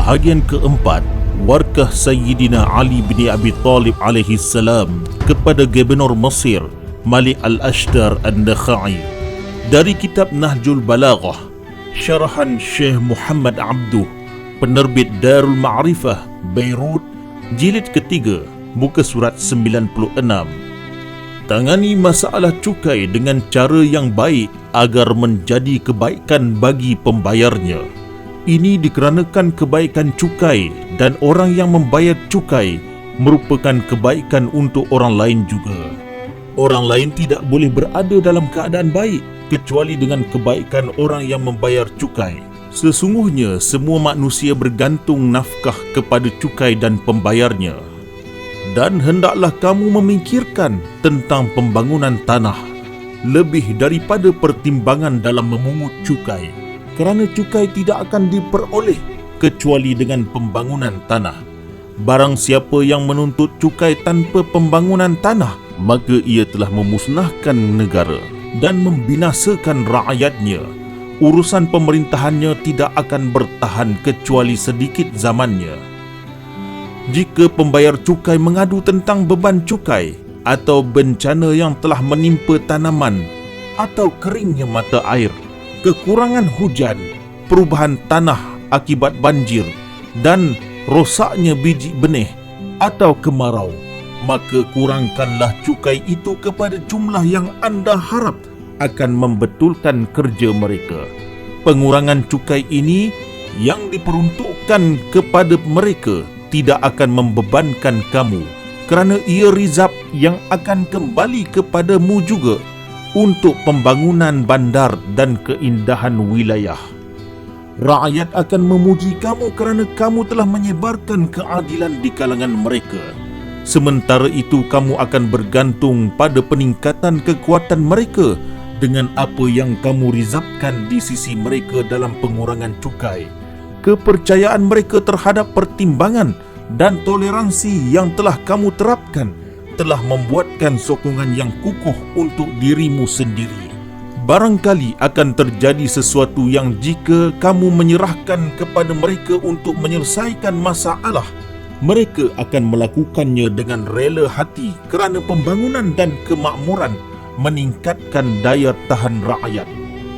Bahagian keempat, warkah Sayyidina Ali bin Abi Talib alaihi salam kepada Gubernur Mesir Malik Al-Ashdar An-Nakhai, dari kitab Nahjul Balaghah, syarahan Syekh Muhammad Abduh, penerbit Darul Ma'rifah, Beirut, jilid ketiga, muka surat 96. Tangani masalah cukai dengan cara yang baik agar menjadi kebaikan bagi pembayarnya. Ini dikarenakan kebaikan cukai dan orang yang membayar cukai merupakan kebaikan untuk orang lain juga. Orang lain tidak boleh berada dalam keadaan baik kecuali dengan kebaikan orang yang membayar cukai. Sesungguhnya semua manusia bergantung nafkah kepada cukai dan pembayarnya. Dan hendaklah kamu memikirkan tentang pembangunan tanah lebih daripada pertimbangan dalam memungut cukai, kerana cukai tidak akan diperoleh kecuali dengan pembangunan tanah. Barang siapa yang menuntut cukai tanpa pembangunan tanah, maka ia telah memusnahkan negara dan membinasakan rakyatnya. Urusan pemerintahannya tidak akan bertahan kecuali sedikit zamannya. Jika pembayar cukai mengadu tentang beban cukai atau bencana yang telah menimpa tanaman atau keringnya mata air, kekurangan hujan, perubahan tanah akibat banjir dan rosaknya biji benih atau kemarau, maka kurangkanlah cukai itu kepada jumlah yang anda harap akan membetulkan kerja mereka. Pengurangan cukai ini yang diperuntukkan kepada mereka tidak akan membebankan kamu, kerana ia rizab yang akan kembali kepadamu juga untuk pembangunan bandar dan keindahan wilayah. Rakyat akan memuji kamu kerana kamu telah menyebarkan keadilan di kalangan mereka. Sementara itu kamu akan bergantung pada peningkatan kekuatan mereka dengan apa yang kamu rizabkan di sisi mereka dalam pengurangan cukai. Kepercayaan mereka terhadap pertimbangan dan toleransi yang telah kamu terapkan telah membuatkan sokongan yang kukuh untuk dirimu sendiri. Barangkali akan terjadi sesuatu yang jika kamu menyerahkan kepada mereka untuk menyelesaikan masalah, mereka akan melakukannya dengan rela hati kerana pembangunan dan kemakmuran meningkatkan daya tahan rakyat.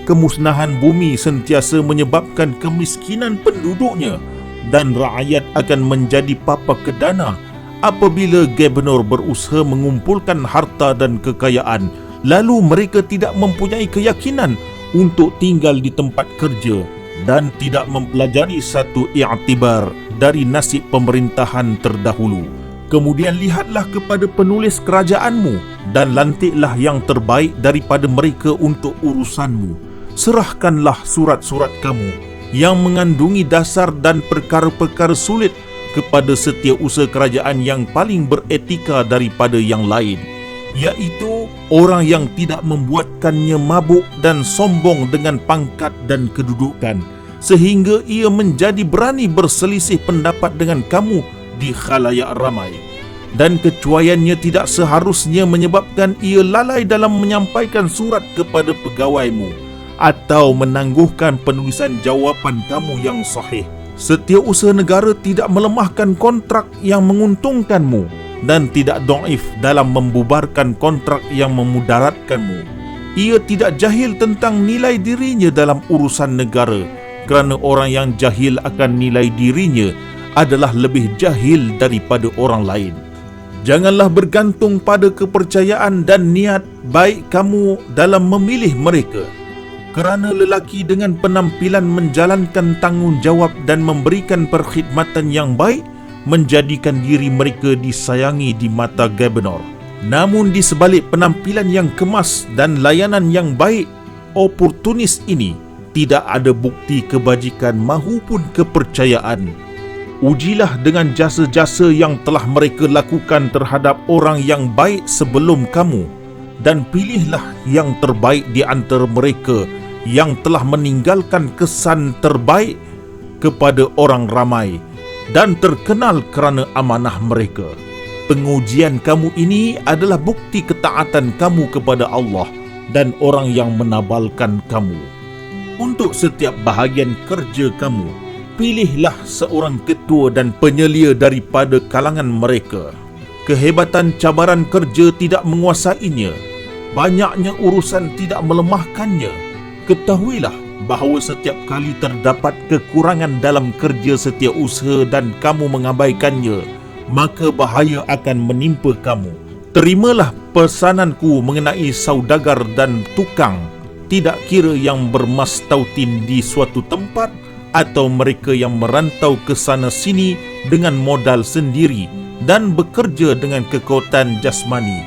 Kemusnahan bumi sentiasa menyebabkan kemiskinan penduduknya dan rakyat akan menjadi papa kedana apabila gubernur berusaha mengumpulkan harta dan kekayaan, lalu mereka tidak mempunyai keyakinan untuk tinggal di tempat kerja dan tidak mempelajari satu i'tibar dari nasib pemerintahan terdahulu. Kemudian lihatlah kepada penulis kerajaanmu dan lantiklah yang terbaik daripada mereka untuk urusanmu. Serahkanlah surat-surat kamu yang mengandungi dasar dan perkara-perkara sulit kepada setiausaha kerajaan yang paling beretika daripada yang lain, iaitu orang yang tidak membuatkannya mabuk dan sombong dengan pangkat dan kedudukan, sehingga ia menjadi berani berselisih pendapat dengan kamu di khalayak ramai. Dan kecuaiannya tidak seharusnya menyebabkan ia lalai dalam menyampaikan surat kepada pegawaimu atau menangguhkan penulisan jawapan kamu yang sahih. Setiausaha negara tidak melemahkan kontrak yang menguntungkanmu dan tidak dhaif dalam membubarkan kontrak yang memudaratkanmu. Ia tidak jahil tentang nilai dirinya dalam urusan negara, kerana orang yang jahil akan nilai dirinya adalah lebih jahil daripada orang lain. Janganlah bergantung pada kepercayaan dan niat baik kamu dalam memilih mereka, kerana lelaki dengan penampilan menjalankan tanggungjawab dan memberikan perkhidmatan yang baik menjadikan diri mereka disayangi di mata gubernur. Namun di sebalik penampilan yang kemas dan layanan yang baik, oportunis ini tidak ada bukti kebajikan mahupun kepercayaan. Ujilah dengan jasa-jasa yang telah mereka lakukan terhadap orang yang baik sebelum kamu, dan pilihlah yang terbaik di antara mereka yang telah meninggalkan kesan terbaik kepada orang ramai dan terkenal kerana amanah mereka. Pengujian kamu ini adalah bukti ketaatan kamu kepada Allah dan orang yang menabalkan kamu. Untuk setiap bahagian kerja kamu, pilihlah seorang ketua dan penyelia daripada kalangan mereka. Kehebatan cabaran kerja tidak menguasainya, banyaknya urusan tidak melemahkannya. Ketahuilah bahawa setiap kali terdapat kekurangan dalam kerja setiausaha dan kamu mengabaikannya, maka bahaya akan menimpa kamu. Terimalah pesananku mengenai saudagar dan tukang, tidak kira yang bermastautin di suatu tempat atau mereka yang merantau ke sana sini dengan modal sendiri dan bekerja dengan kekuatan jasmani.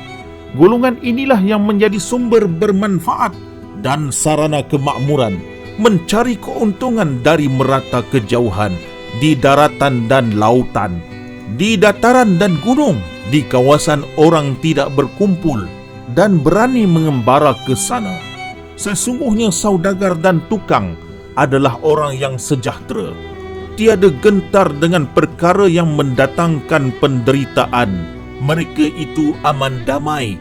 Golongan inilah yang menjadi sumber bermanfaat dan sarana kemakmuran, mencari keuntungan dari merata kejauhan, di daratan dan lautan, di dataran dan gunung, di kawasan orang tidak berkumpul dan berani mengembara ke sana. Sesungguhnya saudagar dan tukang adalah orang yang sejahtera, tiada gentar dengan perkara yang mendatangkan penderitaan. Mereka itu aman damai,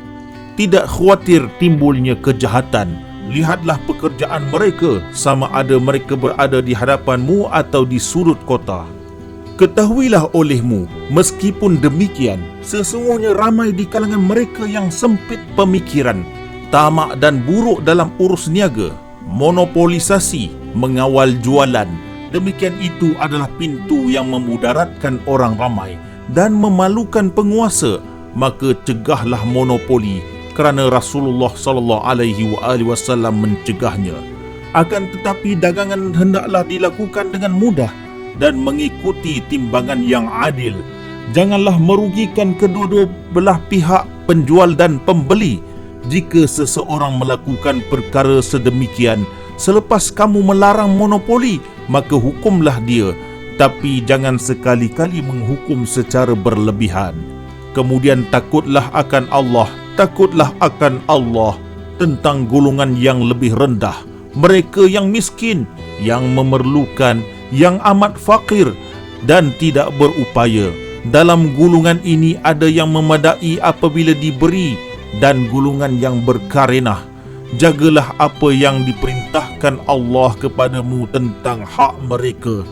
tidak khawatir timbulnya kejahatan. Lihatlah pekerjaan mereka, sama ada mereka berada di hadapanmu atau di sudut kota. Ketahuilah olehmu, meskipun demikian, sesungguhnya ramai di kalangan mereka yang sempit pemikiran, tamak dan buruk dalam urus niaga, monopolisasi, mengawal jualan. Demikian itu adalah pintu yang memudaratkan orang ramai dan memalukan penguasa. Maka cegahlah monopoli, kerana Rasulullah SAW mencegahnya. Akan tetapi dagangan hendaklah dilakukan dengan mudah dan mengikuti timbangan yang adil. Janganlah merugikan kedua-dua belah pihak, penjual dan pembeli. Jika seseorang melakukan perkara sedemikian selepas kamu melarang monopoli, maka hukumlah dia, tapi jangan sekali-kali menghukum secara berlebihan. Kemudian takutlah akan Allah tentang golongan yang lebih rendah, mereka yang miskin, yang memerlukan, yang amat fakir dan tidak berupaya. Dalam golongan ini ada yang memadai apabila diberi dan golongan yang berkarenah. Jagalah apa yang diperintahkan Allah kepadamu tentang hak mereka.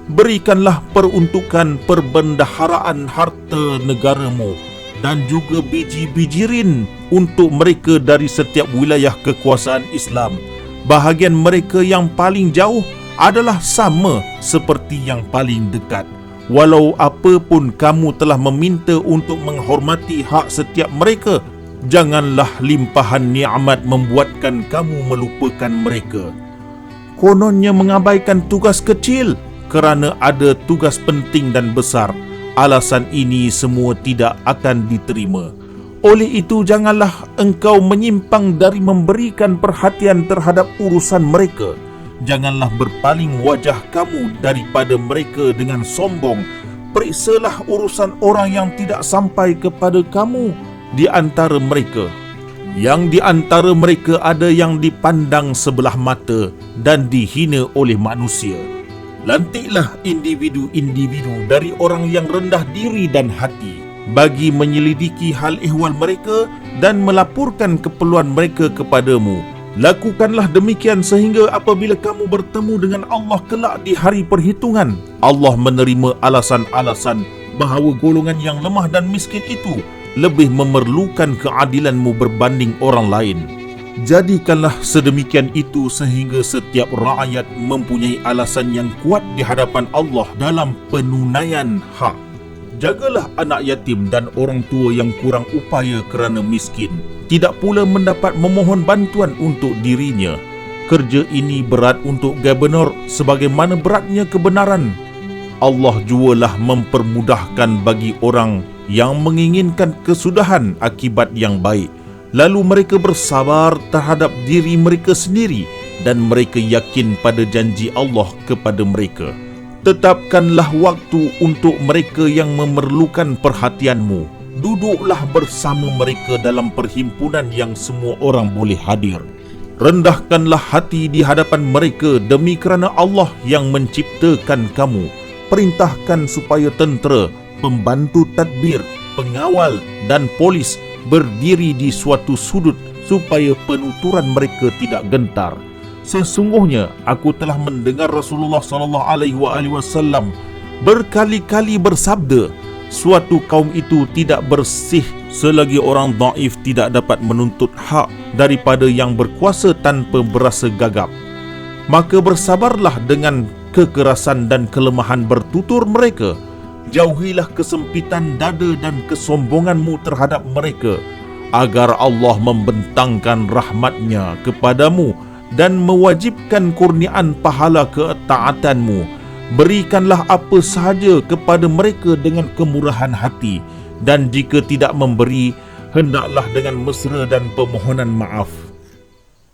Berikanlah peruntukan perbendaharaan harta negaramu dan juga biji-bijirin untuk mereka dari setiap wilayah kekuasaan Islam. Bahagian mereka yang paling jauh adalah sama seperti yang paling dekat. Walau apapun kamu telah meminta untuk menghormati hak setiap mereka, janganlah limpahan nikmat membuatkan kamu melupakan mereka. Kononnya mengabaikan tugas kecil kerana ada tugas penting dan besar. Alasan ini semua tidak akan diterima. Oleh itu, janganlah engkau menyimpang dari memberikan perhatian terhadap urusan mereka. Janganlah berpaling wajah kamu daripada mereka dengan sombong. Periksalah urusan orang yang tidak sampai kepada kamu di antara mereka. Yang di antara mereka ada yang dipandang sebelah mata dan dihina oleh manusia. Lantiklah individu-individu dari orang yang rendah diri dan hati bagi menyelidiki hal ehwal mereka dan melaporkan keperluan mereka kepadamu. Lakukanlah demikian sehingga apabila kamu bertemu dengan Allah kelak di hari perhitungan, Allah menerima alasan-alasan bahawa golongan yang lemah dan miskin itu lebih memerlukan keadilanmu berbanding orang lain. Jadikanlah sedemikian itu sehingga setiap rakyat mempunyai alasan yang kuat di hadapan Allah dalam penunaian hak. Jagalah anak yatim dan orang tua yang kurang upaya kerana miskin, tidak pula mendapat memohon bantuan untuk dirinya. Kerja ini berat untuk gubernur sebagaimana beratnya kebenaran. Allah jualah mempermudahkan bagi orang yang menginginkan kesudahan akibat yang baik. Lalu mereka bersabar terhadap diri mereka sendiri dan mereka yakin pada janji Allah kepada mereka. Tetapkanlah waktu untuk mereka yang memerlukan perhatianmu. Duduklah bersama mereka dalam perhimpunan yang semua orang boleh hadir. Rendahkanlah hati di hadapan mereka demi kerana Allah yang menciptakan kamu. Perintahkan supaya tentera, pembantu tadbir, pengawal dan polis berdiri di suatu sudut supaya penuturan mereka tidak gentar. Sesungguhnya aku telah mendengar Rasulullah SAW berkali-kali bersabda, suatu kaum itu tidak bersih selagi orang dhaif tidak dapat menuntut hak daripada yang berkuasa tanpa berasa gagap. Maka bersabarlah dengan kekerasan dan kelemahan bertutur mereka. Jauhilah kesempitan dada dan kesombonganmu terhadap mereka, agar Allah membentangkan rahmatnya kepadamu dan mewajibkan kurniaan pahala ketaatanmu. Berikanlah apa sahaja kepada mereka dengan kemurahan hati, dan jika tidak memberi, hendaklah dengan mesra dan permohonan maaf.